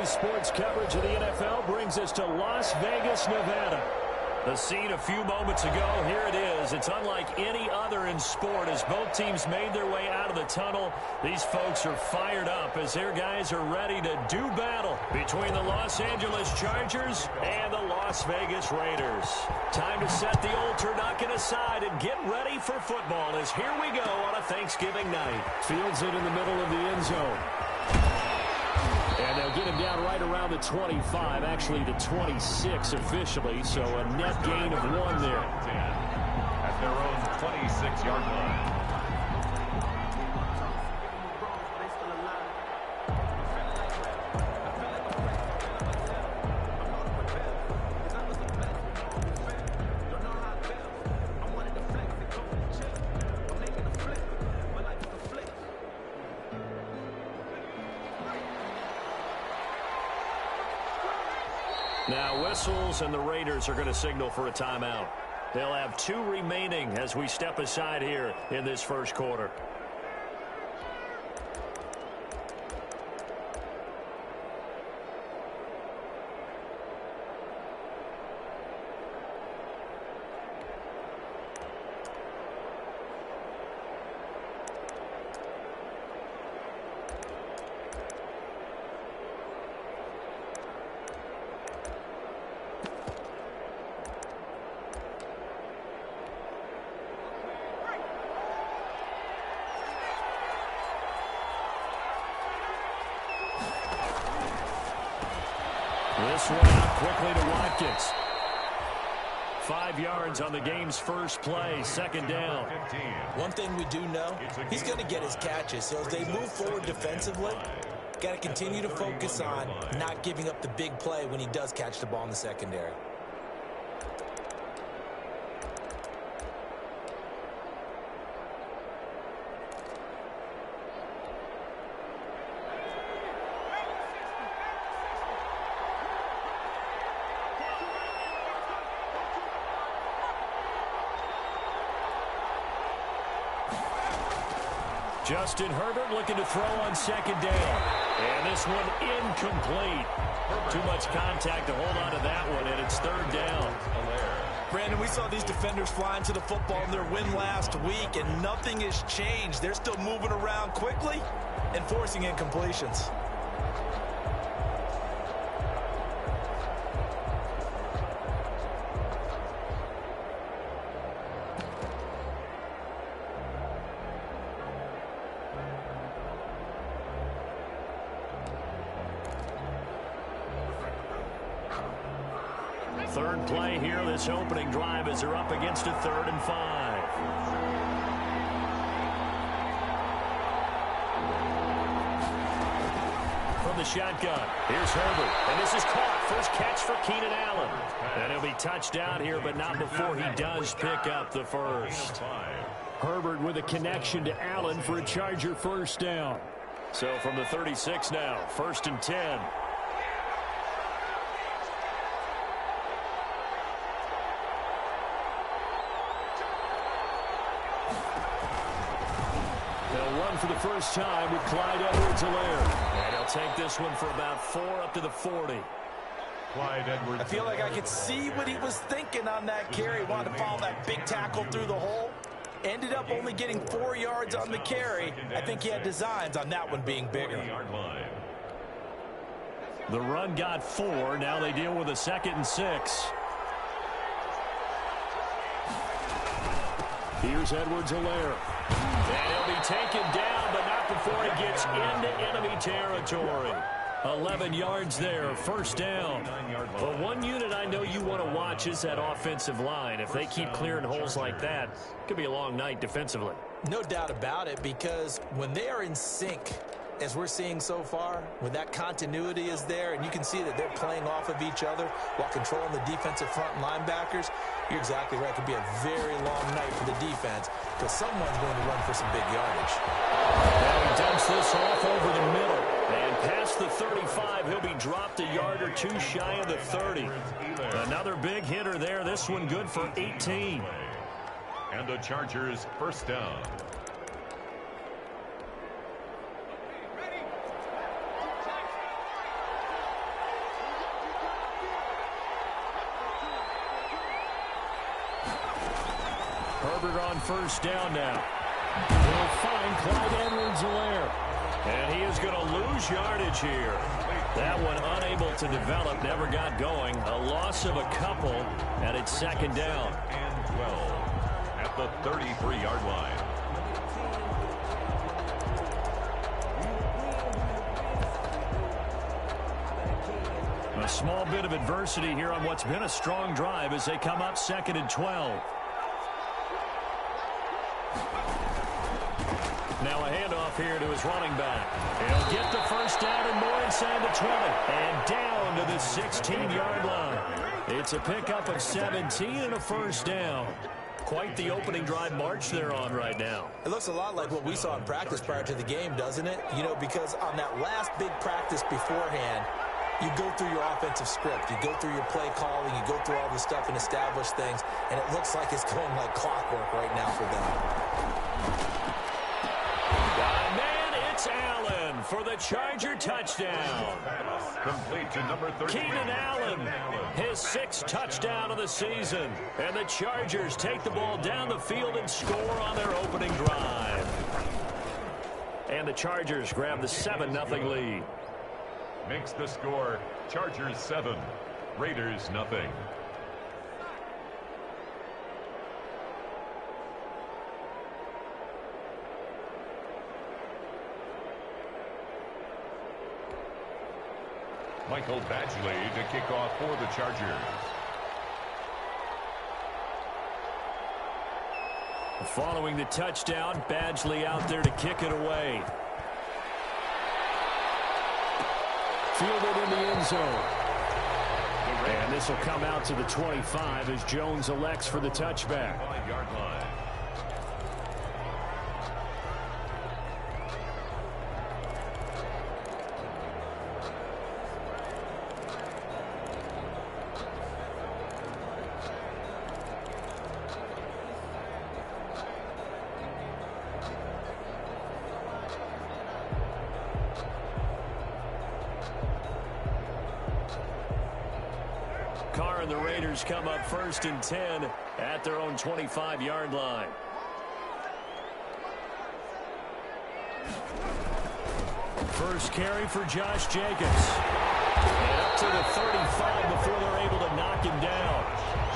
sports coverage of the NFL brings us to Las Vegas, Nevada. The scene a few moments ago, here it is. It's unlike any other in sport as both teams made their way out of the tunnel. These folks are fired up as their guys are ready to do battle between the Los Angeles Chargers and the Las Vegas Raiders. Time to set the old turducken aside and get ready for football as here we go on a Thanksgiving night. Fields it in the middle of the end zone. And they'll get him down right around the 25, actually the 26 officially, so a net gain of 1 there. At their own 26-yard line. Now whistles and the Raiders are going to signal for a timeout. They'll have 2 remaining as we step aside here in this first quarter. This one out quickly to Watkins. 5 yards on the game's first play, second down. One thing we do know, he's going to get his catches. So as they move forward defensively, got to continue to focus on not giving up the big play when he does catch the ball in the secondary. Justin Herbert looking to throw on second down. And this one incomplete. Too much contact to hold on to that one, and it's third down. Brandon, we saw these defenders flying to the football in their win last week, and nothing has changed. They're still moving around quickly and forcing incompletions. Third play here, this opening drive as they're up against a 3rd and 5. From the shotgun, here's Herbert, and this is caught. First catch for Keenan Allen. And he'll be touched down here, but not before he does pick up the first. Herbert with a connection to Allen for a Charger first down. So from the 36 now, 1st and 10. For the first time with Clyde Edwards-Helaire. And he'll take this one for about 4 up to the 40. Clyde Edwards. I feel like I could see what he was thinking on that carry. Wanted to follow that big tackle through the hole. Ended up only getting 4 yards on the carry. I think he had designs on that one being bigger. The run got 4. Now they deal with a 2nd and 6. Here's Edwards-Helaire. And he'll be taken down, but not before he gets into enemy territory. 11 yards there, first down. But one unit I know you want to watch is that offensive line. If they keep clearing holes like that, it could be a long night defensively. No doubt about it, because when they are in sync, as we're seeing so far, when that continuity is there and you can see that they're playing off of each other while controlling the defensive front linebackers, you're exactly right. It could be a very long night for the defense because someone's going to run for some big yardage. Now he dumps this off over the middle. And past the 35, he'll be dropped a yard or 2 shy of the 30. Another big hitter there. This one good for 18. And the Chargers first down. Herbert on first down now. He'll find Clyde Edwards-Helaire. And he is going to lose yardage here. That one unable to develop, never got going. A loss of a couple, and it's second down. And 12 at the 33-yard line. A small bit of adversity here on what's been a strong drive as they come up second and 12. Now a handoff here to his running back. He'll get the first down and more inside the 20. And down to the 16-yard line. It's a pickup of 17 and a first down. Quite the opening drive march they're on right now. It looks a lot like what we saw in practice prior to the game, doesn't it? You know, because on that last big practice beforehand, you go through your offensive script. You go through your play calling. You go through all this stuff and establish things. And it looks like it's going like clockwork right now for them. Man, it's Allen for the Charger touchdown. Complete to number 30. Keenan Allen, his 6th touchdown of the season. And the Chargers take the ball down the field and score on their opening drive. And the Chargers grab the 7-0 lead. Makes the score Chargers 7, Raiders nothing. Michael Badgley to kick off for the Chargers. Following the touchdown, Badgley out there to kick it away. Fielded in the end zone. And this will come out to the 25 as Jones elects for the touchback. 5-yard line. Carr and the Raiders come up 1st and 10 at their own 25-yard line. First carry for Josh Jacobs. And up to the 35 before they're able to knock him down.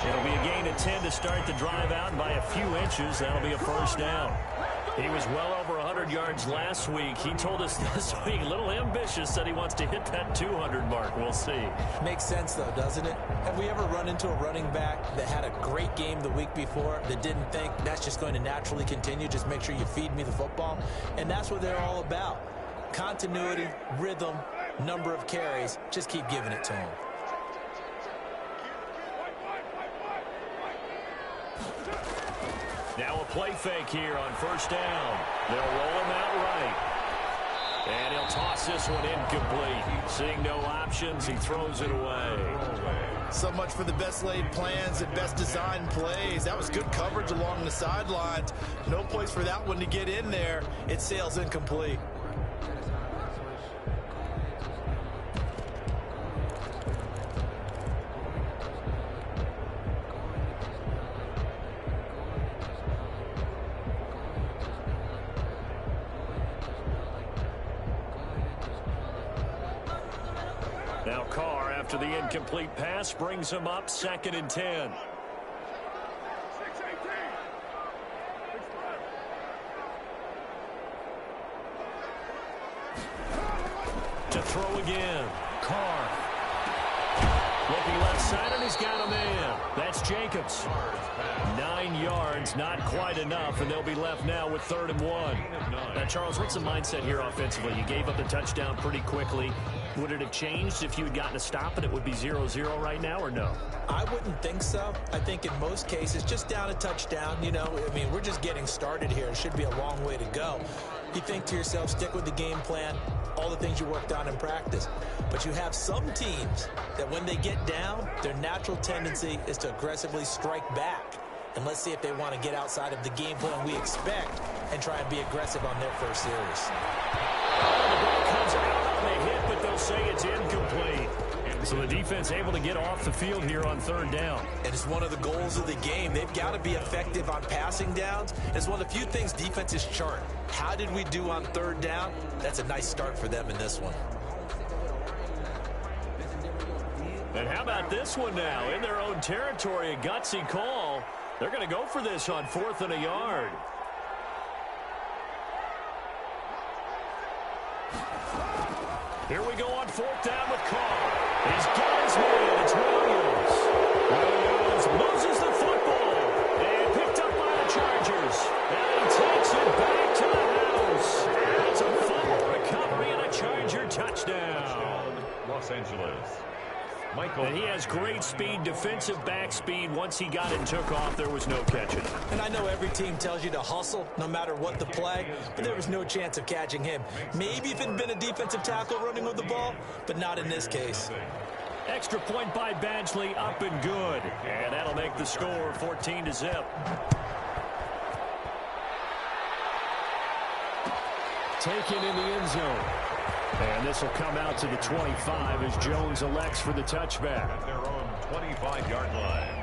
It'll be a gain of 10 to start the drive out, and by a few inches, that'll be a first down. He was well over 100 yards last week. He told us this week, a little ambitious, said he wants to hit that 200 mark. We'll see. Makes sense, though, doesn't it? Have we ever run into a running back that had a great game the week before that didn't think that's just going to naturally continue? Just make sure you feed me the football. And that's what they're all about. Continuity, rhythm, number of carries. Just keep giving it to him. Now a play fake here on first down. They'll roll him out right. And he'll toss this one incomplete. Seeing no options, he throws it away. So much for the best laid plans and best designed plays. That was good coverage along the sidelines. No place for that one to get in there. It sails incomplete. Now Carr, after the incomplete pass, brings him up 2nd and 10. To throw again. Carr. Looking left side, and he's got a man. That's Jacobs. 9 yards, not quite enough, and they'll be left now with 3rd and 1. Now, Charles, what's the mindset here offensively? You gave up the touchdown pretty quickly. Would it have changed if you had gotten a stop and it would be 0-0 right now, or no? I wouldn't think so. I think in most cases, just down a touchdown, you know, I mean, we're just getting started here. It should be a long way to go. You think to yourself, stick with the game plan, all the things you worked on in practice. But you have some teams that when they get down, their natural tendency is to aggressively strike back. And let's see if they want to get outside of the game plan we expect and try and be aggressive on their first series. The ball comes out on the hit, but they'll say it's incomplete. So the defense able to get off the field here on third down. And it's one of the goals of the game. They've got to be effective on passing downs. It's one of the few things defenses chart. How did we do on third down? That's a nice start for them in this one. And how about this one now? In their own territory, a gutsy call. They're going to go for this on 4th and a yard. Here we go on 4th down with Carr. He's got his man. It's Williams. Williams loses the football. And picked up by the Chargers. And he takes it back to the house. It's a fumble recovery and a Charger touchdown. Los Angeles. And he has great speed, defensive back speed. Once he got it and took off, there was no catching. And I know every team tells you to hustle no matter what the play, but there was no chance of catching him. Maybe if it had been a defensive tackle running with the ball, but not in this case. Extra point by Badgley, up and good. And that'll make the score 14-0. Taken in the end zone. And this will come out to the 25 as Jones elects for the touchback. At their own 25-yard line.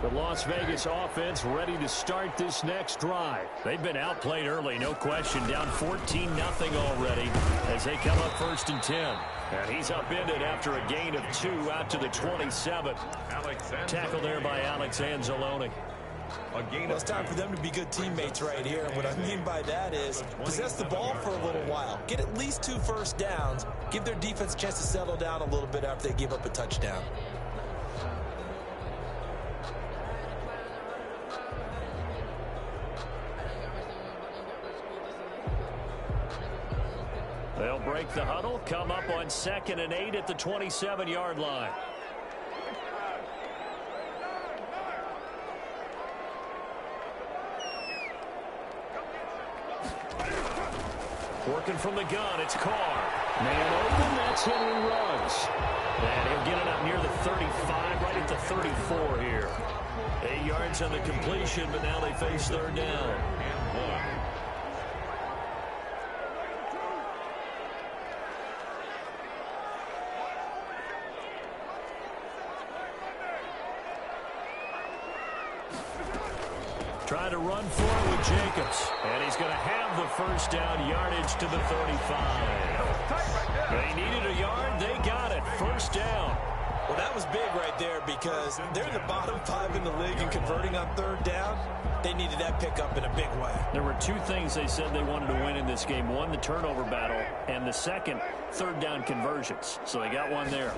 The Las Vegas offense ready to start this next drive. They've been outplayed early, no question. Down 14-0 already as they come up 1st and 10. And he's upended after a gain of 2 out to the 27. Tackle there by Alex Anzalone. Well, it's time for them to be good teammates right here. What I mean by that is possess the ball for a little while. Get at least 2 first downs. Give their defense a chance to settle down a little bit after they give up a touchdown. They'll break the huddle, come up on 2nd and 8 at the 27-yard line. Working from the gun, it's Carr. Man open, that's Henry Ruggs. And he'll get it up near the 35, right at the 34 here. 8 yards on the completion, but now they face third down. And 1. Trying to run for it with Jacobs. And he's going to have the first down, yardage to the 35. They needed a yard. They got it. First down. Well, that was big right there because they're in the bottom 5 in the league and converting on third down. They needed that pickup in a big way. There were 2 things they said they wanted to win in this game. One, the turnover battle, and the second, third down conversions. So they got one there.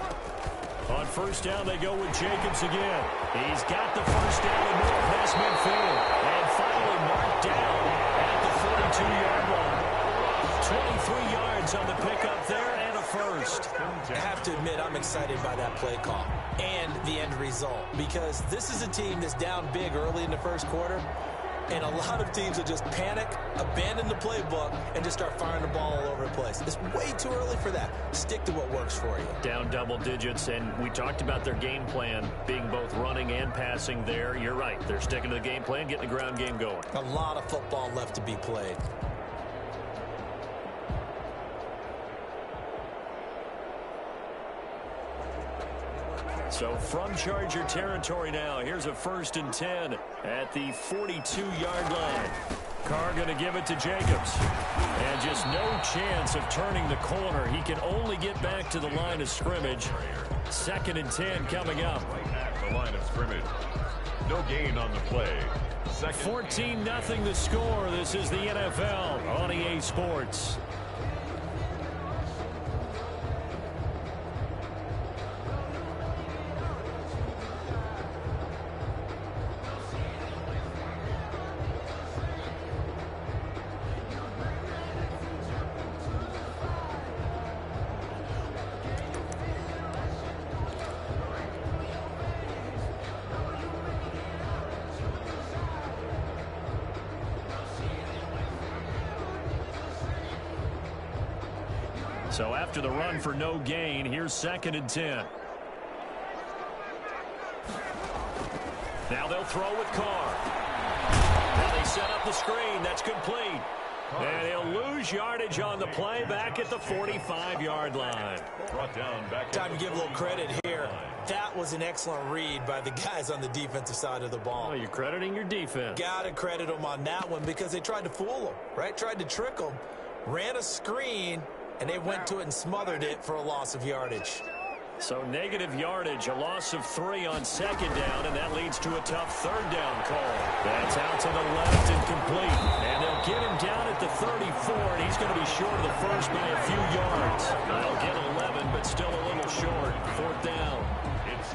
On first down, they go with Jacobs again. He's got the first down and more past midfield. And finally marked down at the 42-yard line. 23 yards on the pickup there and a first. I have to admit, I'm excited by that play call and the end result because this is a team that's down big early in the first quarter. And a lot of teams will just panic, abandon the playbook, and just start firing the ball all over the place. It's way too early for that. Stick to what works for you. Down double digits, and we talked about their game plan being both running and passing there. You're right. They're sticking to the game plan, getting the ground game going. A lot of football left to be played. So from Charger territory now, here's a 1st and 10 at the 42-yard line. Carr going to give it to Jacobs. And just no chance of turning the corner. He can only get back to the line of scrimmage. 2nd and 10 coming up. Right at the line of scrimmage. No gain on the play. 14-0 the score. This is the NFL on EA Sports. So after the run for no gain, here's 2nd and 10. Now they'll throw with Carr. Now they set up the screen. That's complete. And he'll lose yardage on the play back at the 45-yard line. Brought down back. Time to give a little credit here. That was an excellent read by the guys on the defensive side of the ball. Oh, you're crediting your defense. Got to credit them on that one because they tried to fool them, right? Tried to trick them. Ran a screen, and they went to it and smothered it for a loss of yardage. So negative yardage, a loss of 3 on second down, and that leads to a tough third down call. That's out to the left and complete. And they'll get him down at the 34, and he's going to be short of the first by a few yards. They'll get 11, but still a little short. Fourth down.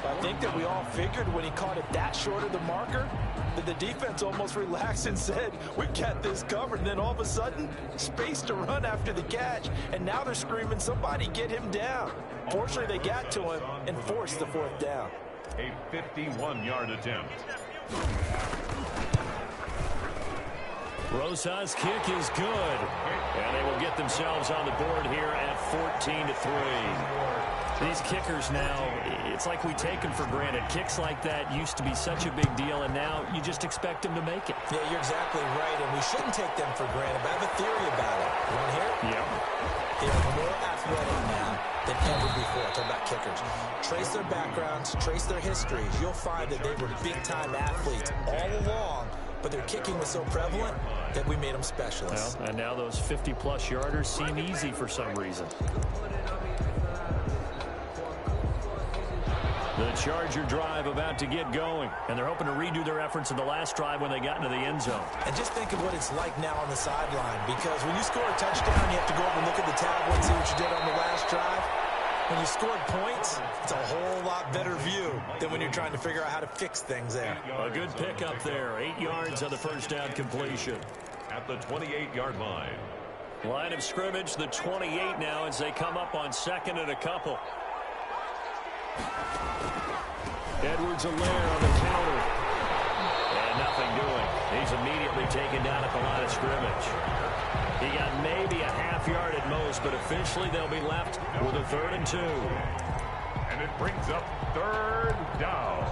I think that we all figured when he caught it that short of the marker that the defense almost relaxed and said, we got this covered. And then all of a sudden, space to run after the catch. And now they're screaming, somebody get him down. Fortunately, they got to him and forced the fourth down. A 51-yard attempt. Rosa's kick is good. And they will get themselves on the board here at 14-3. These kickers now, it's like we take them for granted. Kicks like that used to be such a big deal, and now you just expect them to make it. Yeah, you're exactly right, and we shouldn't take them for granted. But I have a theory about it. You want to hear it? Yeah. They are more athletic now than ever before. Talk about kickers. Trace their backgrounds, trace their histories. You'll find that they were big-time athletes all along, but their kicking was so prevalent that we made them specialists. Well, and now those 50-plus yarders seem easy for some reason. The Charger drive about to get going, and they're hoping to redo their efforts in the last drive when they got into the end zone. And just think of what it's like now on the sideline, because when you score a touchdown, you have to go over and look at the tablet and see what you did on the last drive. When you scored points, it's a whole lot better view than when you're trying to figure out how to fix things there. A good pickup there. 8 yards on the first down completion. At the 28-yard line. Line of scrimmage, the 28 now as they come up on second and a couple. Edwards-Helaire on the counter. And nothing doing. He's immediately taken down at the line of scrimmage. He got maybe a half yard at most, but officially they'll be left with a 3rd and 2. And it brings up 3rd down.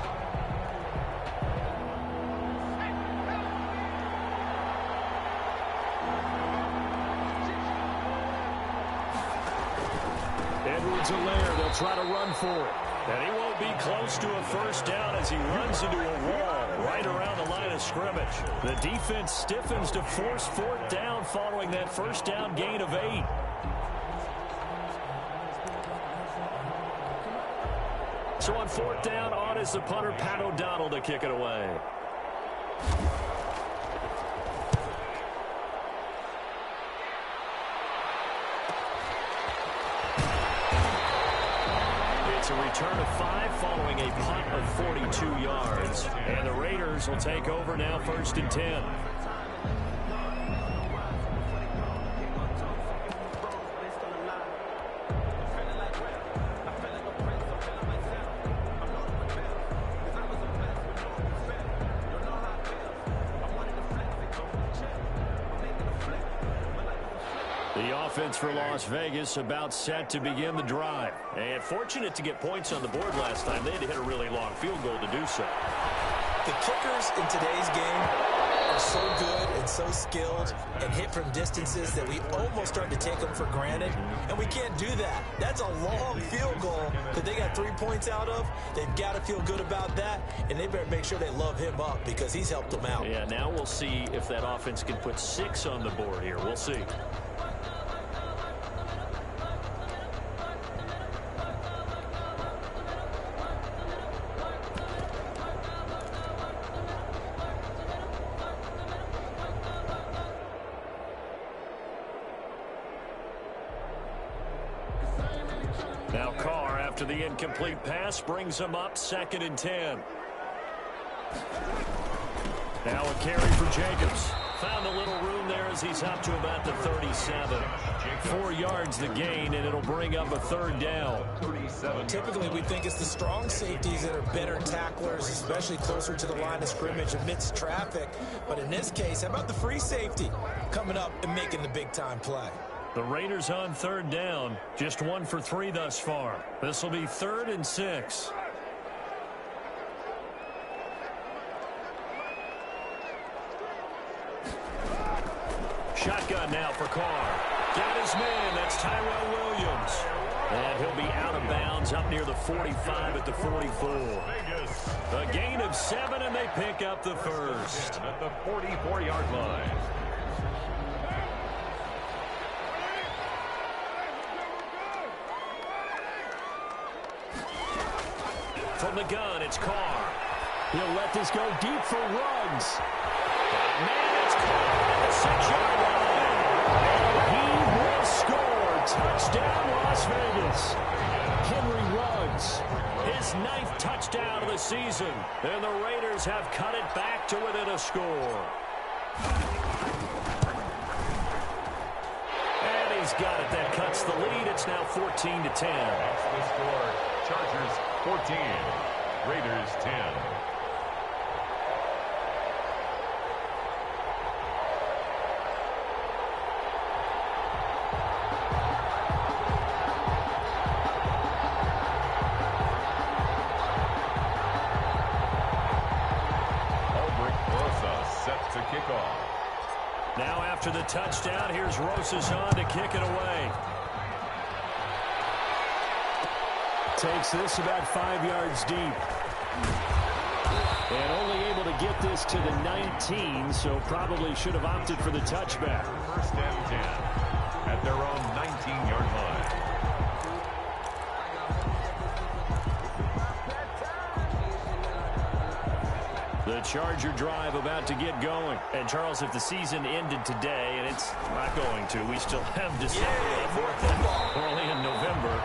Edwards-Helaire, they'll try to run for it. And he won't be close to a first down as he runs into a wall right around the line of scrimmage. The defense stiffens to force 4th down following that first down gain of 8. So on 4th down, on is the punter, Pat O'Donnell, to kick it away. It's a return of 5 following a punt of 42 yards. And the Raiders will take over now 1st and 10. The offense for Las Vegas about set to begin the drive. And fortunate to get points on the board last time. They had to hit a really long field goal to do so. The kickers in today's game are so good and so skilled and hit from distances that we almost start to take them for granted. And we can't do that. That's a long field goal that they got 3 points out of. They've got to feel good about that. And they better make sure they love him up because he's helped them out. Yeah, now we'll see if that offense can put 6 on the board here. We'll see. Now Carr, after the incomplete pass, brings him up 2nd and 10. Now a carry for Jacobs. Found a little room there as he's up to about the 37. 4 yards the gain, and it'll bring up a 3rd down. Typically, we think it's the strong safeties that are better tacklers, especially closer to the line of scrimmage amidst traffic. But in this case, how about the free safety coming up and making the big-time play? The Raiders on 3rd down, just 1 for 3 thus far. This will be 3rd and 6. Shotgun now for Carr. Got his man. That's Tyrell Williams. And he'll be out of bounds up near the 45 at the 44. A gain of 7, and they pick up the first. At the 44-yard line. From the gun, it's Carr. He'll let this go deep for Ruggs. Man, it's Carr at the 6-yard line. And he will score. Touchdown, Las Vegas. Henry Ruggs, his 9th touchdown of the season. And the Raiders have cut it back to within a score. And he's got it. That cuts the lead. It's now 14-10. That's the score. Chargers 14, Raiders 10. Set to kick off. Now after the touchdown, here's Rosas on to kick it away. Takes this about 5 yards deep. And only able to get this to the 19, so probably should have opted for the touchback. First and 10 at their own 19-yard line. The Charger drive about to get going. And, Charles, if the season ended today, and it's not going to, we still have December early in November,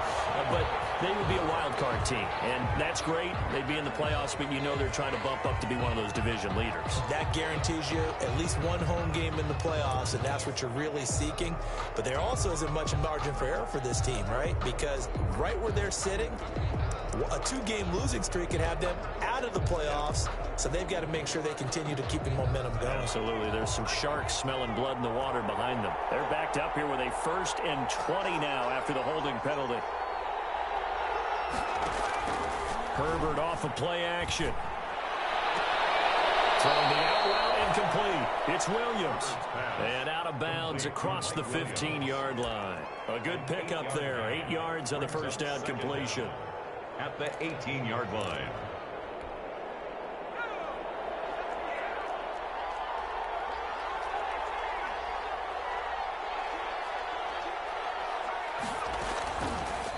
but they would be a wild card team. And that's great. They'd be in the playoffs, but you know they're trying to bump up to be one of those division leaders. That guarantees you at least one home game in the playoffs, and that's what you're really seeking. But there also isn't much margin for error for this team, right? Because right where they're sitting, a 2-game losing streak can have them out of the playoffs, so they've got to make sure they continue to keep the momentum going. Absolutely. There's some sharks smelling blood in the water behind them. They're backed up here with a 1st and 20 now after the holding penalty. Herbert off of play action. Throwing the out route incomplete. It's Williams. And out of bounds across the 15-yard line. A good pickup there. 8 yards on the first down completion. At the 18-yard line.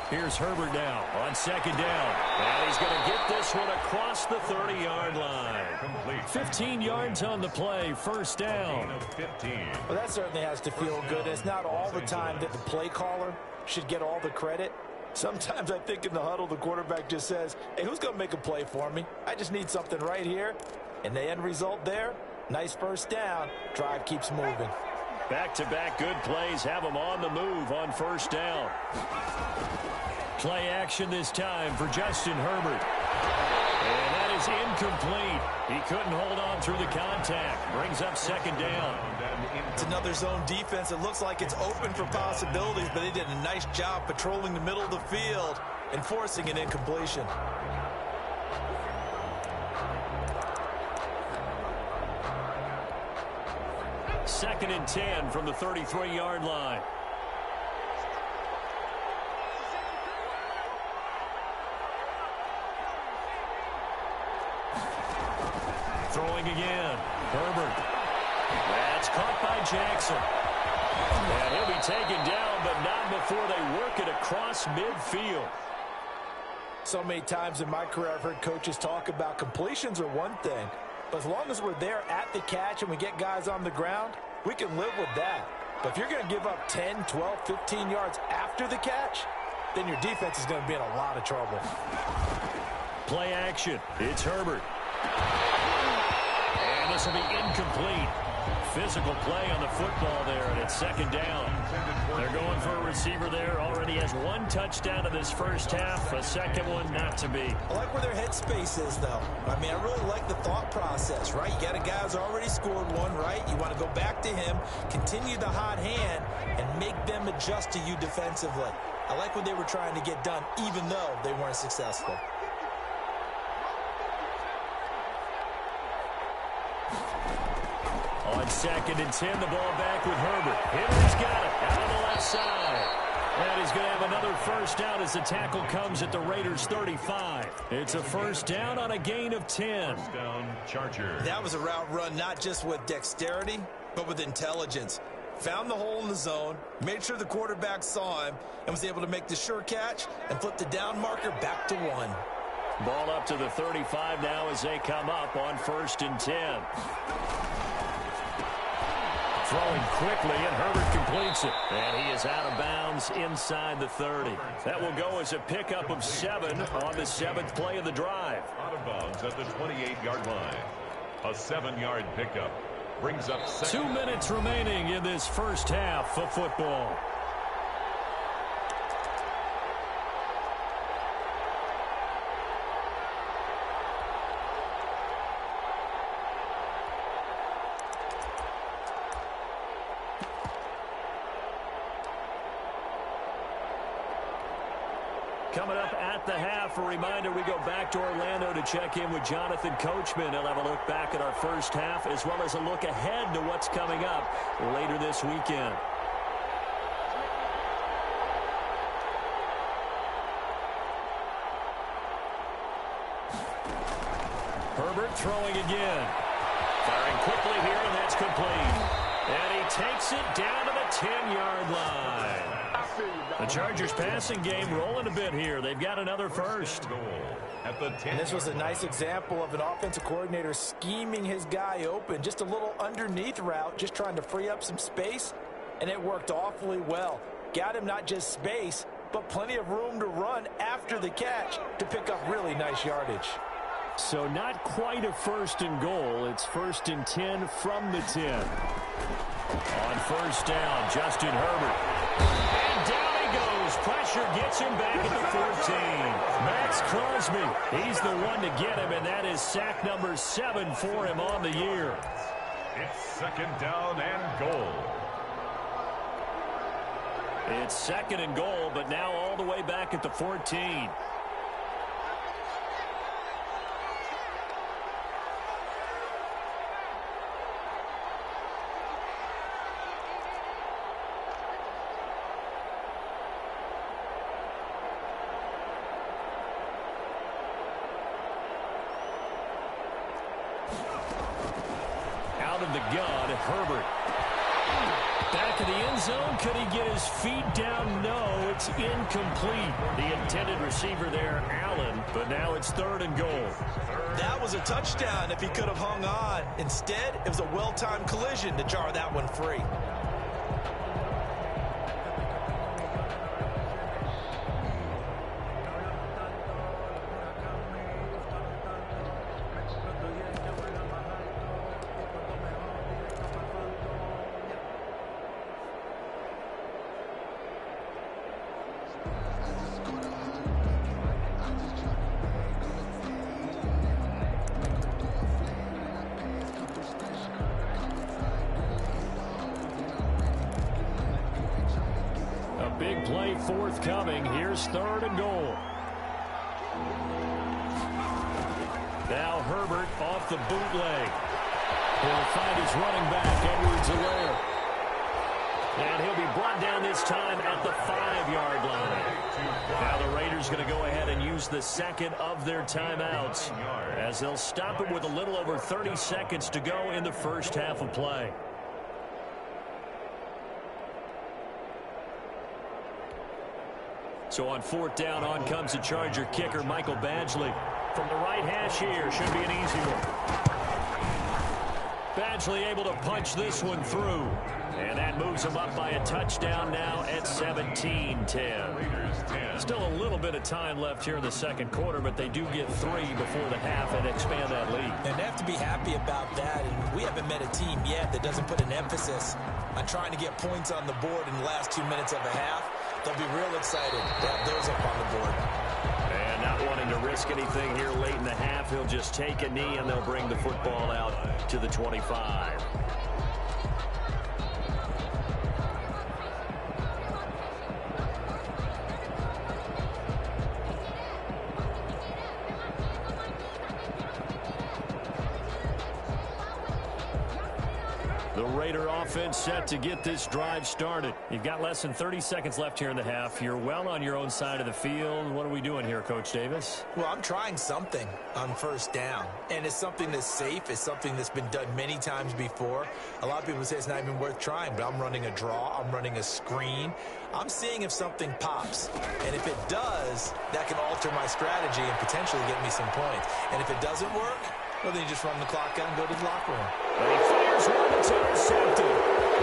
Here's Herbert now on 2nd down. And he's going to get this one across the 30-yard line. Complete. 15 yards on the play, 1st down. 15. Well, that certainly has to feel good. It's not all the time that the play caller should get all the credit. Sometimes I think in the huddle, the quarterback just says, hey, who's going to make a play for me? I just need something right here. And the end result there, nice 1st down. Drive keeps moving. Back-to-back good plays have them on the move on 1st down. Play action this time for Justin Herbert. And that is incomplete. He couldn't hold on through the contact. Brings up 2nd down. It's another zone defense. It looks like it's open for possibilities, but they did a nice job patrolling the middle of the field and forcing an incompletion. Second and 10 from the 33-yard line. Throwing again. Herbert. That's caught by Jackson. And he'll be taken down, but not before they work it across midfield. So many times in my career I've heard coaches talk about completions are one thing, but as long as we're there at the catch and we get guys on the ground, we can live with that. But if you're going to give up 10, 12, 15 yards after the catch, then your defense is going to be in a lot of trouble. Play action. It's Herbert. And this will be incomplete. Physical play on the football there, and it's 2nd down. They're going for a receiver there. Already has 1 touchdown in this first half. A second one not to be. I like where their headspace is, though. I mean, I really like the thought process, right? You got a guy who's already scored one, right? You want to go back to him, continue the hot hand, and make them adjust to you defensively. I like what they were trying to get done, even though they weren't successful. On On 2nd and 10, the ball back with Herbert. Henry's got it out on the left side. And he's going to have another first down as the tackle comes at the Raiders' 35. It's a first down on a gain of 10. First down, Chargers. That was a route run not just with dexterity, but with intelligence. Found the hole in the zone, made sure the quarterback saw him, and was able to make the sure catch and flip the down marker back to 1. Ball up to the 35 now as they come up on 1st and 10. Throwing quickly, and Herbert completes it. And he is out of bounds inside the 30. That will go as a pickup of 7 on the 7th play of the drive. Out of bounds at the 28-yard line. A 7-yard pickup brings up 2 minutes remaining in this first half of football. Coming up at the half, a reminder, we go back to Orlando to check in with Jonathan Coachman. He'll have a look back at our first half as well as a look ahead to what's coming up later this weekend. Herbert throwing again. Firing quickly here, and that's complete. And he takes it down to the 10-yard line. The Chargers passing game rolling a bit here. They've got another first. And this was a nice example of an offensive coordinator scheming his guy open. Just a little underneath route, just trying to free up some space, and it worked awfully well. Got him not just space, but plenty of room to run after the catch to pick up really nice yardage. So not quite a 1st and goal. It's 1st and 10 from the 10. On 1st down, Justin Herbert. And down he goes. Pressure gets him back at the 14. Max Crosby, he's the one to get him, and that is sack number 7 for him on the year. It's 2nd down and goal. It's 2nd and goal, but now all the way back at the 14. Out of the gun, Herbert. Back in the end zone. Could he get his feet down? No, it's incomplete. The intended receiver there, Allen, but now it's 3rd and goal. That was a touchdown if he could have hung on. Instead, it was a well-timed collision to jar that one free. Big play forthcoming. Here's 3rd and goal. Now Herbert off the bootleg. He'll find his running back, Edwards-Helaire. And he'll be brought down this time at the 5-yard line. Now the Raiders going to go ahead and use the 2nd of their timeouts as they'll stop it with a little over 30 seconds to go in the first half of play. So on 4th down, on comes the Charger kicker, Michael Badgley. From the right hash here, should be an easy one. Badgley able to punch this one through. And that moves him up by a touchdown now at 17-10. Still a little bit of time left here in the 2nd quarter, but they do get 3 before the half and expand that lead. And they have to be happy about that. And we haven't met a team yet that doesn't put an emphasis on trying to get points on the board in the last 2 minutes of a half. They'll be real excited to have those up on the board. And not wanting to risk anything here late in the half, he'll just take a knee and they'll bring the football out to the 25. The Raider offense set to get this drive started. You've got less than 30 seconds left here in the half. You're well on your own side of the field. What are we doing here, Coach Davis? Well, I'm trying something on first down, and it's something that's safe. It's something that's been done many times before. A lot of people say it's not even worth trying, but I'm running a draw. I'm running a screen. I'm seeing if something pops, and if it does, that can alter my strategy and potentially get me some points. And if it doesn't work, well, then you just run the clock out and go to the locker room. And he fires one that's intercepted.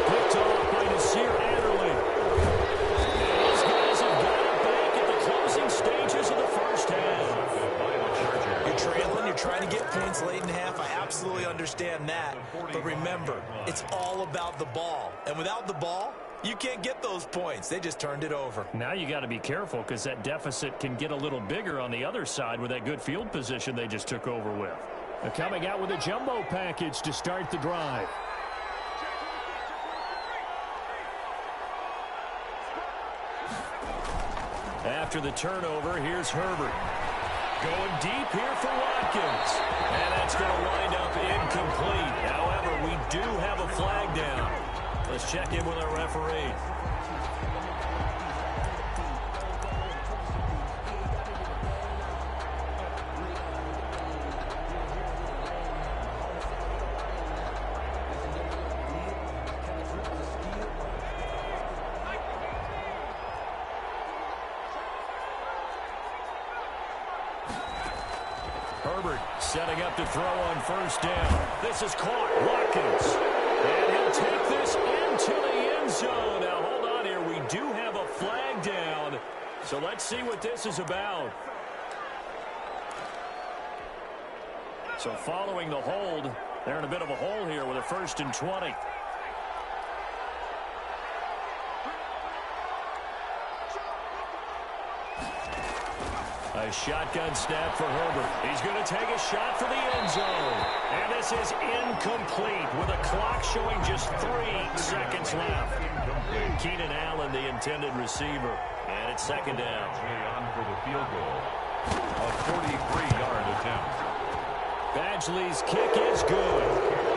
Picked off by Nasir Adderley. And these guys have got it back at the closing stages of the first half. You're trailing. You're trying to get points late in the half. I absolutely understand that. But remember, it's all about the ball. And without the ball, you can't get those points. They just turned it over. Now you got to be careful because that deficit can get a little bigger on the other side with that good field position they just took over with. They're coming out with a jumbo package to start the drive. After the turnover, here's Herbert. Going deep here for Watkins. And that's going to wind up incomplete. However, we do have a flag down. Let's check in with our referee. Herbert setting up to throw on first down. This is caught. Watkins. And he'll take this into the end zone. Now, hold on here. We do have a flag down. So let's see what this is about. So following the hold, they're in a bit of a hole here with a 1st and 20. A shotgun snap for Herbert. He's going to take a shot for the end zone. And this is incomplete with a clock showing just 3 seconds left. Keenan Allen, the intended receiver. And it's 2nd down. On for the field goal. A 43-yard attempt. Badgley's kick is good.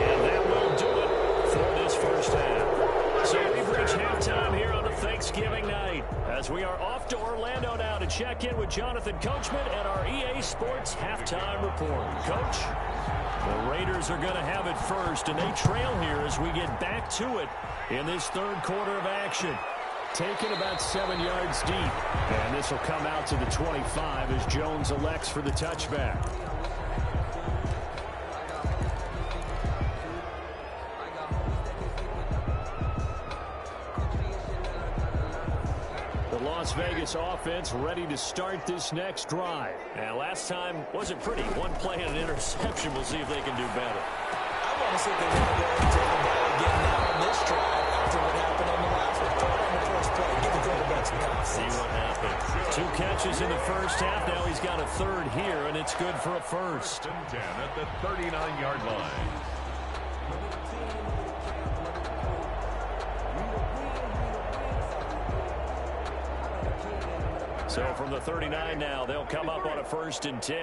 And that will do it for this first half. So we've reached halftime here on a Thanksgiving night as we are off to Orlando now to check in with Jonathan Coachman and our EA Sports halftime report. Coach, the Raiders are going to have it first, and they trail here as we get back to it in this 3rd quarter of action. Taken about 7 yards deep, and this will come out to the 25 as Jones elects for the touchback. Las Vegas offense ready to start this next drive. And last time wasn't pretty. One play and an interception. We'll see if they can do better. I want to see if they want to go ahead and take the ball again now on this drive after what happened on the last one. Throw it on the first play. Give the quarterback some confidence. See what happens. 2 catches in the first half. Now he's got a 3rd here, and it's good for a 1st. 10 at the 39-yard line. So from the 39 now, they'll come up on a 1st and 10.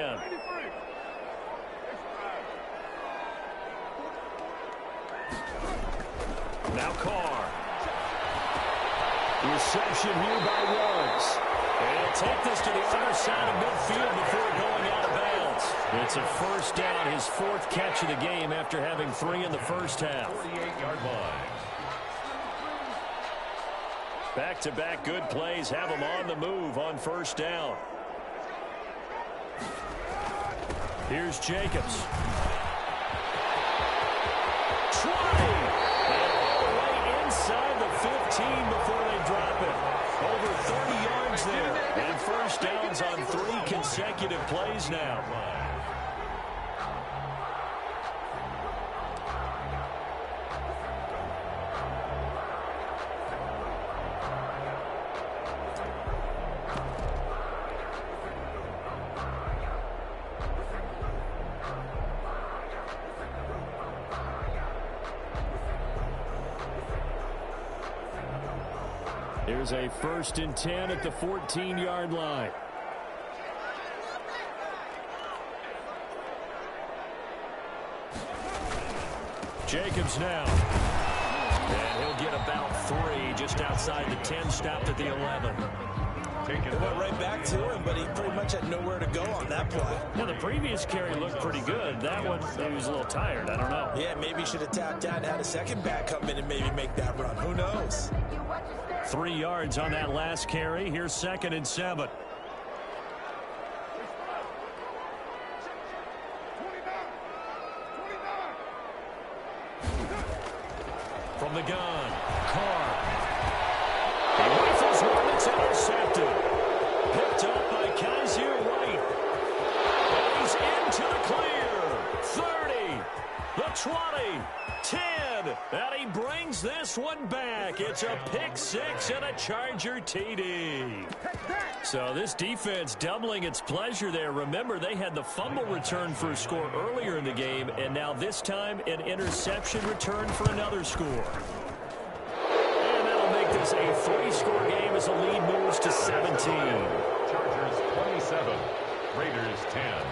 Now Carr. Reception here by Ruggs. And he'll take this to the other side of midfield before going out of bounds. It's a 1st down, his 4th catch of the game after having 3 in the first half. 48-yard line. Back-to-back good plays have him on the move on 1st down. Here's Jacobs. Trying. And all the way inside the 15 before they drop it. Over 30 yards there. And 1st downs on 3 consecutive plays now. Here's a 1st and 10 at the 14-yard line. Jacobs now. And he'll get about 3 just outside the 10, stopped at the 11. It went right back to him, but he pretty much had nowhere to go on that play. Yeah, the previous carry looked pretty good. That one, he was a little tired. I don't know. Yeah, maybe he should have tapped out and had a second back come in and maybe make that run. Who knows? 3 yards on that last carry. Here's 2nd and 7. From the gun, Carr. He rifles one that's intercepted. Picked up by Kaiser White. And he's into the clear. 30, the 20, 10. And he brings this one back. It's a pick 6 and a Charger TD. So this defense doubling its pleasure there. Remember, they had the fumble return for a score earlier in the game, and now this time an interception return for another score. And that'll make this a 3-score game as the lead moves to 17. Chargers 27, Raiders 10.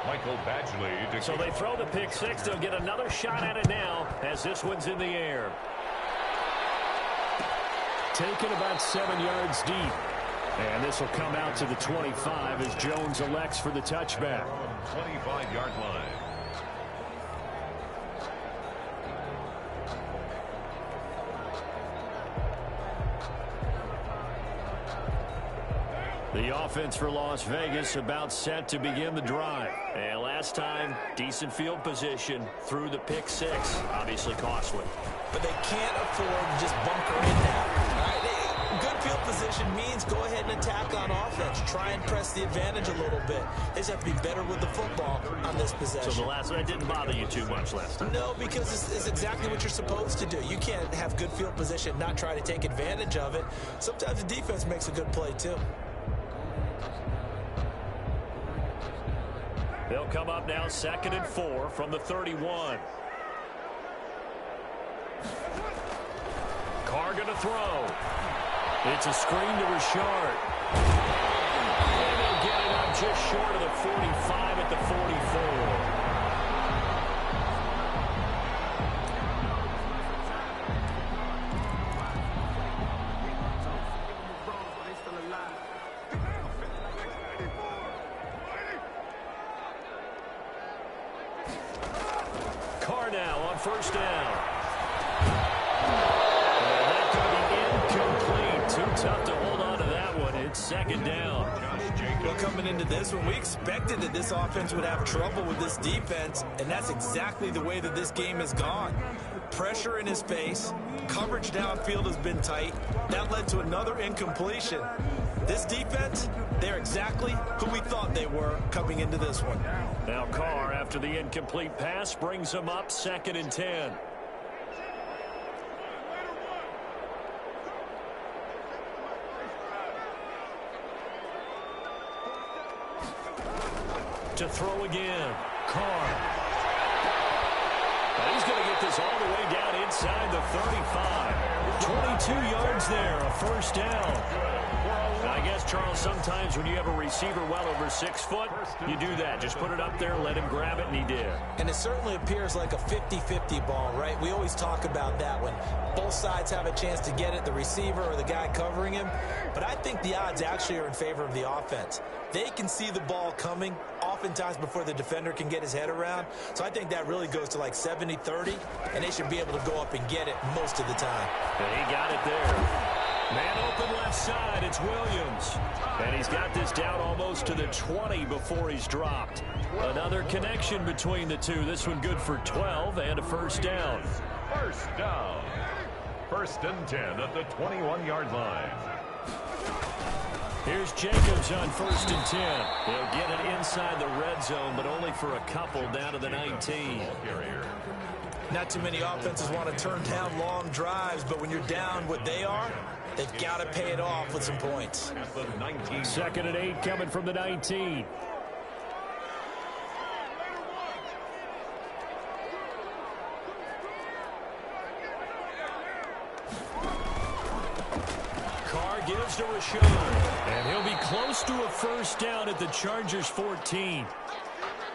Michael Badgley. So they throw the pick 6. They'll get another shot at it now as this one's in the air. Taken about 7 yards deep. And this will come out to the 25 as Jones elects for the touchback. 25-yard line. The offense for Las Vegas about set to begin the drive. And last time, decent field position through the pick 6. Obviously costly. But they can't afford to just bunker in now. All right, good field position means go ahead and attack on offense. Try and press the advantage a little bit. They just have to be better with the football on this possession. So the last one didn't bother you too much last time? No, because it's exactly what you're supposed to do. You can't have good field position, not try to take advantage of it. Sometimes the defense makes a good play, too. They'll come up now 2nd and 4 from the 31. Carr going to throw. It's a screen to Richard. And they'll get it up just short of the 45 at the 44. Carr now on 1st down. And that's going to be incomplete. Too tough to hold on to that one. It's 2nd down. Well, coming into this one, we expected that this offense would have trouble with this defense, and that's exactly the way that this game has gone. Pressure in his face, coverage downfield has been tight. That led to another incompletion. This defense, they're exactly who we thought they were coming into this one. Now Carr, after the incomplete pass, brings him up 2nd and 10. To throw again, Carr. Now he's going to get this all the way down inside the 35. 22 yards there, a 1st down. I guess, Charles, sometimes when you have a receiver well over 6 foot, you do that. Just put it up there, let him grab it, and he did. And it certainly appears like a 50-50 ball, right? We always talk about that when both sides have a chance to get it, the receiver or the guy covering him. But I think the odds actually are in favor of the offense. They can see the ball coming oftentimes before the defender can get his head around. So I think that really goes to like 70-30, and they should be able to go up and get it most of the time. And he got it there. Man open left side, it's Williams. And he's got this down almost to the 20 before he's dropped. Another connection between the two. This one good for 12 and a 1st down. 1st down. 1st and 10 at the 21-yard line. Here's Jacobs on 1st and 10. He'll get it inside the red zone, but only for a couple down to the 19. Not too many offenses want to turn down long drives, but when you're down what they are, they've got to pay it off with some points. 2nd and 8 coming from the 19. Carr gives to Rashad. And he'll be close to a 1st down at the Chargers 14.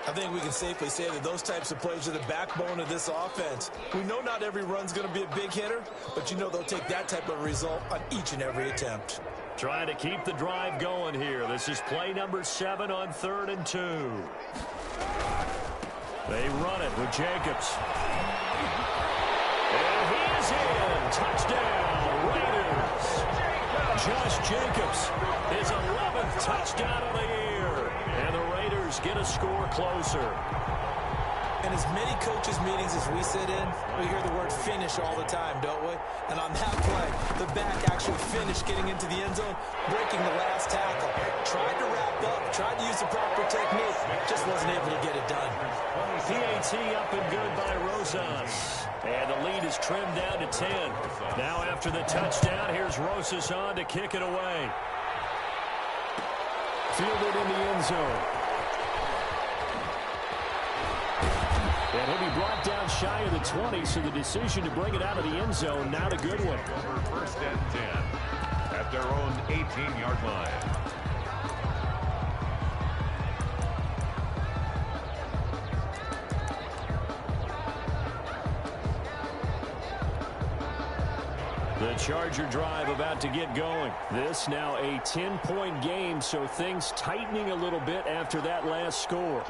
I think we can safely say that those types of plays are the backbone of this offense. We know not every run's going to be a big hitter, but you know they'll take that type of result on each and every attempt. Trying to keep the drive going here. This is play number 7 on 3rd and 2. They run it with Jacobs. And he is in. Touchdown, Raiders. Josh Jacobs, his 11th touchdown of the year. And the Raiders get a score closer. In as many coaches' meetings as we sit in, we hear the word finish all the time, don't we? And on that play, the back actually finished getting into the end zone, breaking the last tackle. Tried to wrap up, tried to use the proper technique, just wasn't able to get it done. PAT up and good by Rosas. And the lead is trimmed down to 10. Now after the touchdown, here's Rosas on to kick it away. Fielded in the end zone. And he'll be brought down shy of the 20, so the decision to bring it out of the end zone, not a good one. Over 1st and 10 at their own 18-yard line. The Charger drive about to get going. This now a 10-point game, so things tightening a little bit after that last score.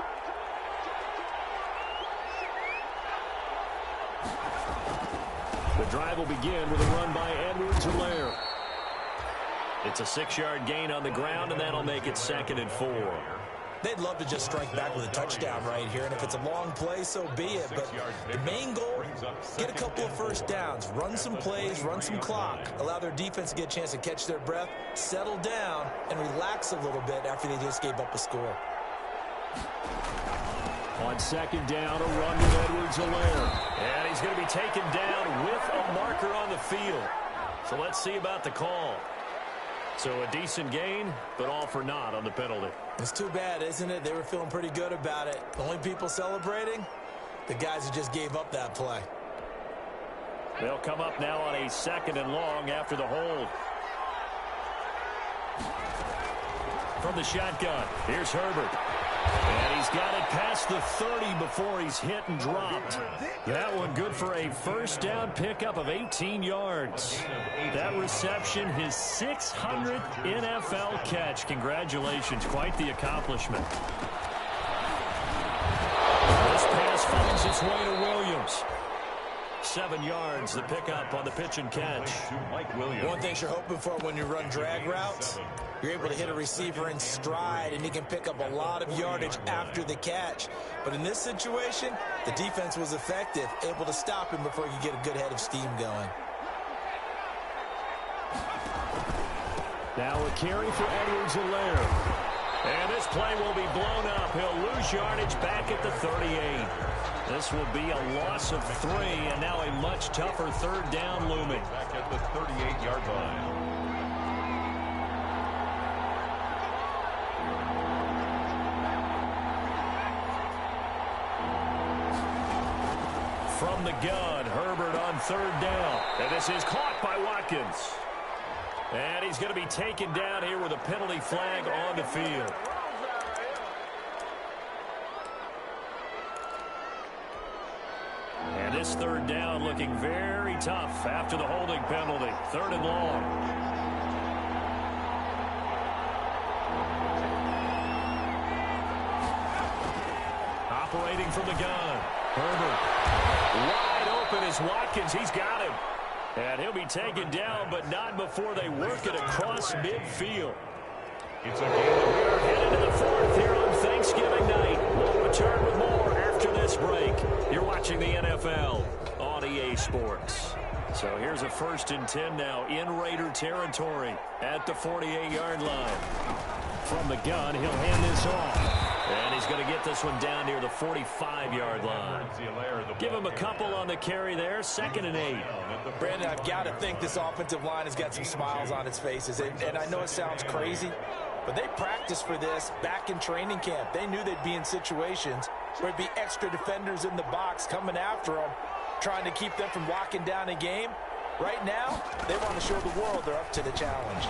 The drive will begin with a run by Edwards-Helaire. It's a 6-yard gain on the ground, and that'll make it 2nd and 4. They'd love to just strike back with a touchdown right here, and if it's a long play, so be it. But the main goal, get a couple of first downs, run some plays, run some clock, allow their defense to get a chance to catch their breath, settle down, and relax a little bit after they just gave up a score. On 2nd down, a run with Edwards-Helaire. And he's going to be taken down with a marker on the field. So let's see about the call. So a decent gain, but all for naught on the penalty. It's too bad, isn't it? They were feeling pretty good about it. The only people celebrating, the guys who just gave up that play. They'll come up now on a 2nd and long after the hold. From the shotgun, here's Herbert. And he's got it past the 30 before he's hit and dropped. That one good for a first down pickup of 18 yards. That reception, his 600th NFL catch. Congratulations, quite the accomplishment. This pass finds its way to Williams. 7 yards, the pickup on the pitch and catch. One thing you're hoping for when you run drag routes, you're able to hit a receiver in stride, and he can pick up a lot of yardage after the catch. But in this situation, the defense was effective, able to stop him before he could get a good head of steam going. Now a carry for Edwards-Helaire. And this play will be blown up. He'll lose yardage back at the 38. This will be a loss of 3, and now a much tougher 3rd down looming. Back at the 38-yard line. From the gun, Herbert on 3rd down. And this is caught by Watkins. And he's going to be taken down here with a penalty flag on the field. And this 3rd down looking very tough after the holding penalty. 3rd and long. Operating from the gun. Herbert. Wide open is Watkins. He's got him. And he'll be taken down, but not before they work it across midfield. It's a game. We are headed to the 4th here on Thanksgiving night. We'll return with more after this break. You're watching the NFL on EA Sports. So here's a 1st and 10 now in Raider territory at the 48-yard line. From the gun, he'll hand this off. And he's going to get this one down near the 45-yard line. Give him a couple on the carry there. 2nd and 8. Brandon, I've got to think this offensive line has got some smiles on its faces. And I know it sounds crazy, but they practiced for this back in training camp. They knew they'd be in situations where there'd be extra defenders in the box coming after them, trying to keep them from locking down a game. Right now, they want to show the world they're up to the challenge.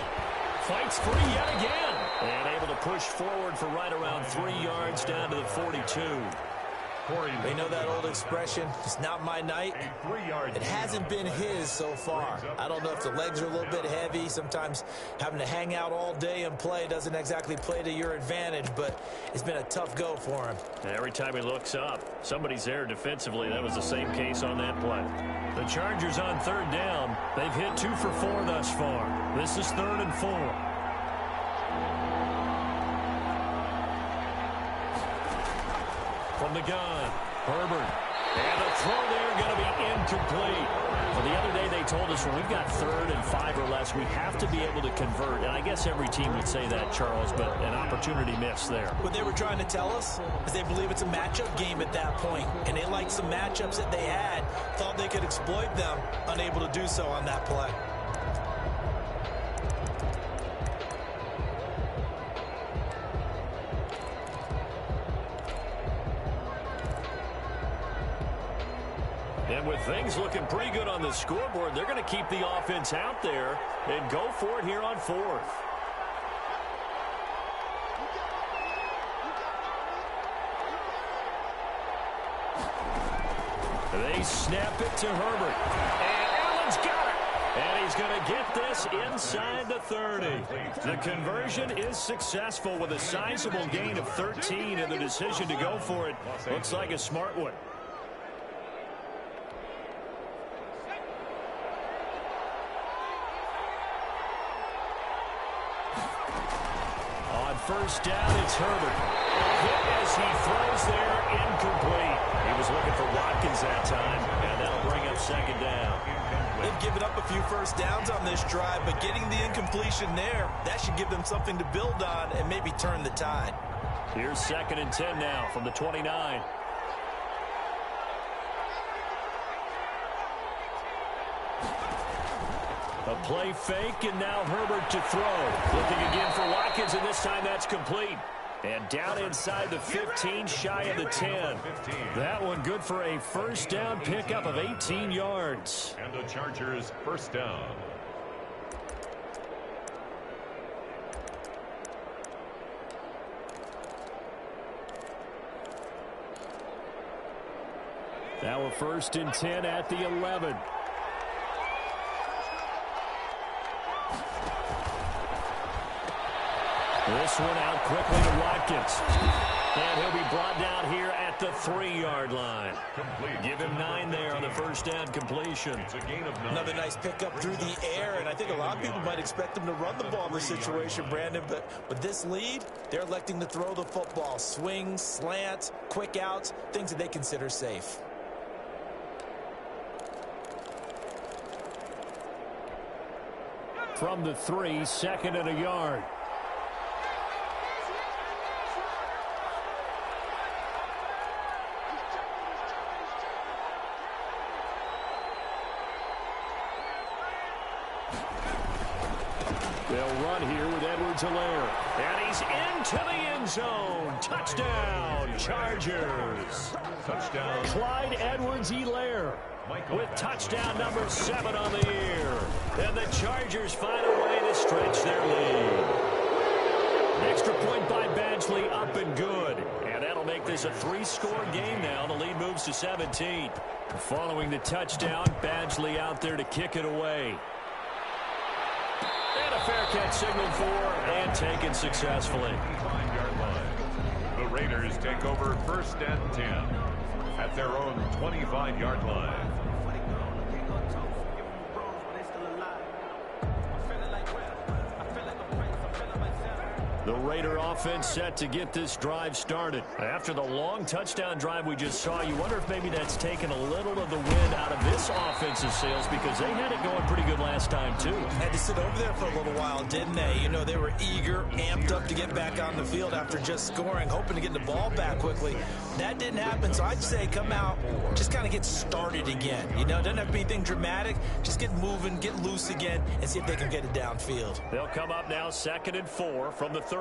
Fights free yet again. And able to push forward for right around 3 yards down to the 42. They know that old expression, it's not my night. It hasn't been his so far. I don't know if the legs are a little bit heavy. Sometimes having to hang out all day and play doesn't exactly play to your advantage, but it's been a tough go for him. Every time he looks up, somebody's there defensively. That was the same case on that play. The Chargers on 3rd down. They've hit 2 for 4 thus far. This is 3rd and 4. From the gun, Herbert. And the throw there going to be incomplete. Well, the other day they told us when we've got 3rd and 5 or less, we have to be able to convert. And I guess every team would say that, Charles, but an opportunity missed there. What they were trying to tell us is they believe it's a matchup game at that point, and they liked some matchups that they had, thought they could exploit them, unable to do so on that play. And with things looking pretty good on the scoreboard, they're going to keep the offense out there and go for it here on 4th. They snap it to Herbert. And Allen's got it. And he's going to get this inside the 30. The conversion is successful with a sizable gain of 13, and the decision to go for it looks like a smart one. On 1st down, it's Herbert. Hit as he throws there, incomplete. He was looking for Watkins that time, and that'll bring up 2nd down. They've given up a few 1st downs on this drive, but getting the incompletion there, that should give them something to build on and maybe turn the tide. Here's 2nd and 10 now from the 29. A play fake, and now Herbert to throw. Looking again for Watkins, and this time that's complete. And down inside the 15, shy of the 10. That one good for a 1st down pickup of 18 yards. And the Chargers 1st down. Now a 1st and 10 at the 11. This one out quickly to Watkins. And he'll be brought down here at the 3-yard line. Give him 9 there on the 1st down completion. It's a gain of 9. Another nice pickup through the air, and I think a lot of people might expect them to run the ball in this situation, Brandon, but with this lead, they're electing to throw the football. Swings, slants, quick outs, things that they consider safe. From the 3, 2nd and a yard. They'll run here with Edwards-Helaire. And he's into the end zone. Touchdown, Chargers. Touchdown. Clyde Edwards-Helaire with touchdown number 7 on the year. And the Chargers find a way to stretch their lead. An extra point by Badgley, up and good. And that'll make this a 3-score game now. The lead moves to 17. Following the touchdown, Badgley out there to kick it away. And a fair catch signaled for and taken successfully. 5-yard line. The Raiders take over 1st and 10 at their own 25-yard line. The Raider offense set to get this drive started. After the long touchdown drive we just saw, you wonder if maybe that's taken a little of the wind out of this offensive sails, because they had it going pretty good last time, too. Had to sit over there for a little while, didn't they? You know, they were eager, amped up to get back on the field after just scoring, hoping to get the ball back quickly. That didn't happen, so I'd say come out, just kind of get started again. You know, it doesn't have to be anything dramatic. Just get moving, get loose again, and see if they can get it downfield. They'll come up now 2nd and 4 from the 31.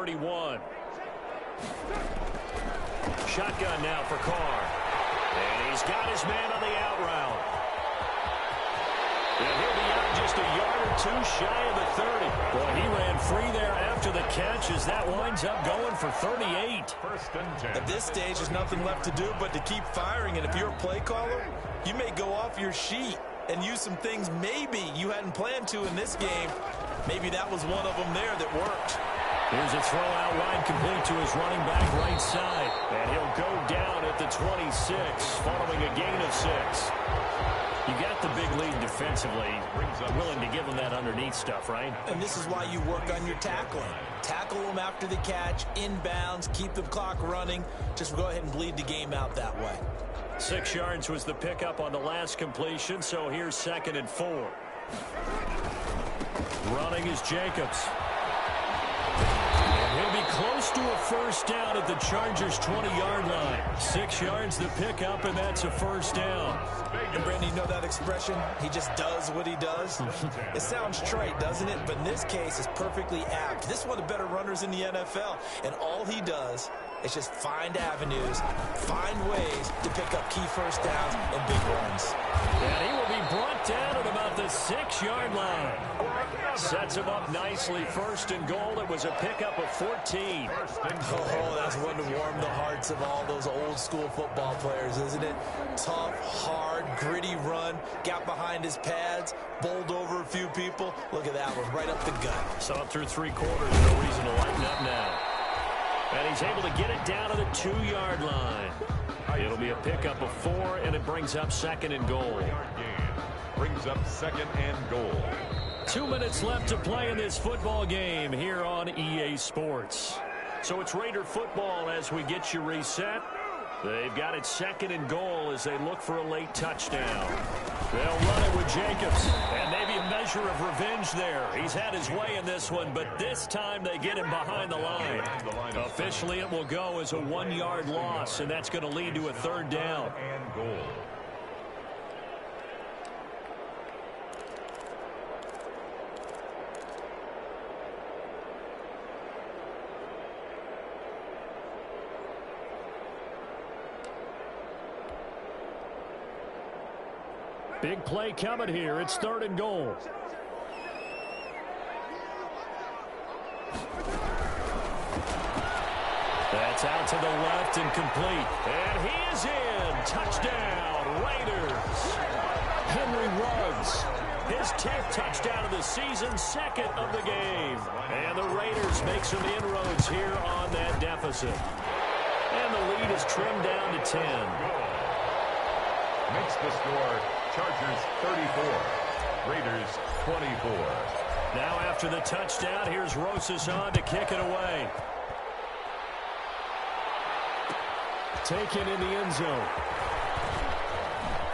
Shotgun now for Carr. And he's got his man on the out route. And he'll be out just a yard or two shy of the 30. Boy, he ran free there after the catch as that winds up going for 38. First and 10. At this stage, there's nothing left to do but to keep firing. And if you're a play caller, you may go off your sheet and use some things maybe you hadn't planned to in this game. Maybe that was one of them there that worked. Here's a throw out wide, complete to his running back right side. And he'll go down at the 26 following a gain of 6. You got the big lead defensively. Willing to give them that underneath stuff, right? And this is why you work on your tackling. Tackle them after the catch, inbounds, keep the clock running. Just go ahead and bleed the game out that way. 6 yards was the pickup on the last completion, so here's 2nd and 4. Running is Jacobs. And he'll be close to a first down at the Chargers' 20-yard line. 6 yards the pickup, and that's a first down. And Brandon, you know that expression? He just does what he does. It sounds trite, doesn't it? But in this case, it's perfectly apt. This is one of the better runners in the NFL, and all he does is just find avenues, find ways to pick up key first downs and big runs. And he will be brought down at about the 6-yard line. Sets him up nicely. 1st and goal. It was a pickup of 14. Oh, that's one to warm the hearts of all those old school football players, isn't it? Tough, hard, gritty run. Got behind his pads, bowled over a few people. Look at that one, right up the gut. Saw it through 3 quarters. No reason to lighten up now. And he's able to get it down to the 2-yard line. It'll be a pickup of 4, and it brings up 2nd and goal. Brings up 2nd and goal. 2 minutes left to play in this football game here on EA Sports. So it's Raider football as we get you reset. They've got it 2nd and goal as they look for a late touchdown. They'll run it with Jacobs, and maybe a measure of revenge there. He's had his way in this one, but this time they get him behind the line. Officially, it will go as a 1-yard loss, and that's going to lead to a 3rd down. And goal. Big play coming here. It's 3rd and goal. That's out to the left and complete. And he is in. Touchdown, Raiders. Henry Ruggs. His 10th touchdown of the season, 2nd of the game. And the Raiders make some inroads here on that deficit. And the lead is trimmed down to 10. Makes the score Chargers 34, Raiders 24. Now after the touchdown, here's Rosas on to kick it away. Taken in the end zone.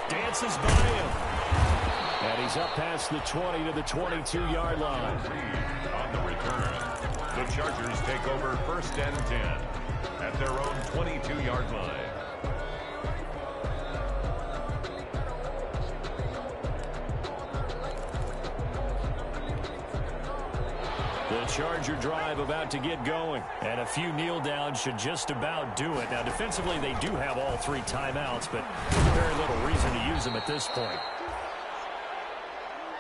Dances by him. And he's up past the 20 to the 22-yard line. On the return, the Chargers take over 1st and 10 at their own 22-yard line. The Charger drive about to get going. And a few kneel downs should just about do it. Now, defensively, they do have all 3 timeouts, but very little reason to use them at this point.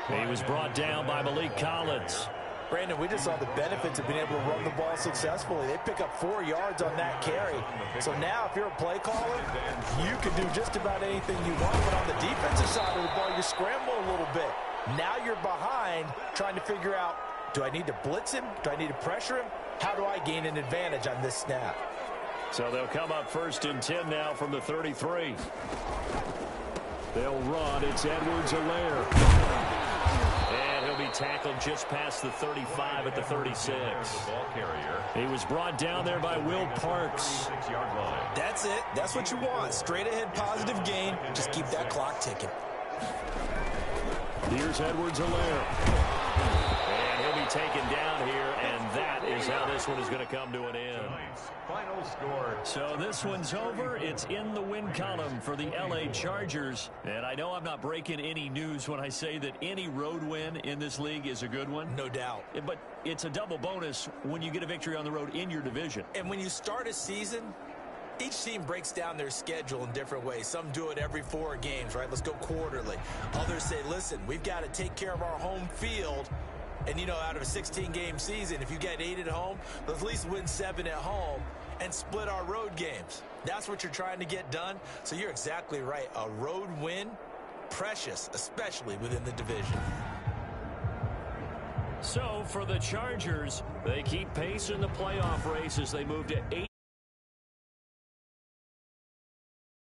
He was brought down by Malik Collins. Brandon, we just saw the benefits of being able to run the ball successfully. They pick up 4 yards on that carry. So now, if you're a play caller, you can do just about anything you want. But on the defensive side of the ball, you scramble a little bit. Now you're behind trying to figure out, do I need to blitz him? Do I need to pressure him? How do I gain an advantage on this snap? So they'll come up 1st and 10 now from the 33. They'll run. It's Edwards-Helaire. And he'll be tackled just past the 35 at the 36. Ball carrier. He was brought down there by Will Parks. 6-yard line. That's it. That's what you want. Straight ahead positive gain. Just keep that clock ticking. Here's Edwards-Helaire. And he'll be taken down here, and that is how this one is going to come to an end. Final score. So this one's over. It's in the win column for the LA Chargers. And I know I'm not breaking any news when I say that any road win in this league is a good one. No doubt. But it's a double bonus when you get a victory on the road in your division. And when you start a season Each team breaks down their schedule in different ways. Some do it every 4 games, right? Let's go quarterly. Others say, listen, we've got to take care of our home field. And, you know, out of a 16-game season, if you get 8 at home, let's at least win 7 at home and split our road games. That's what you're trying to get done. So you're exactly right. A road win, precious, especially within the division. So for the Chargers, they keep pace in the playoff race as they move to 8.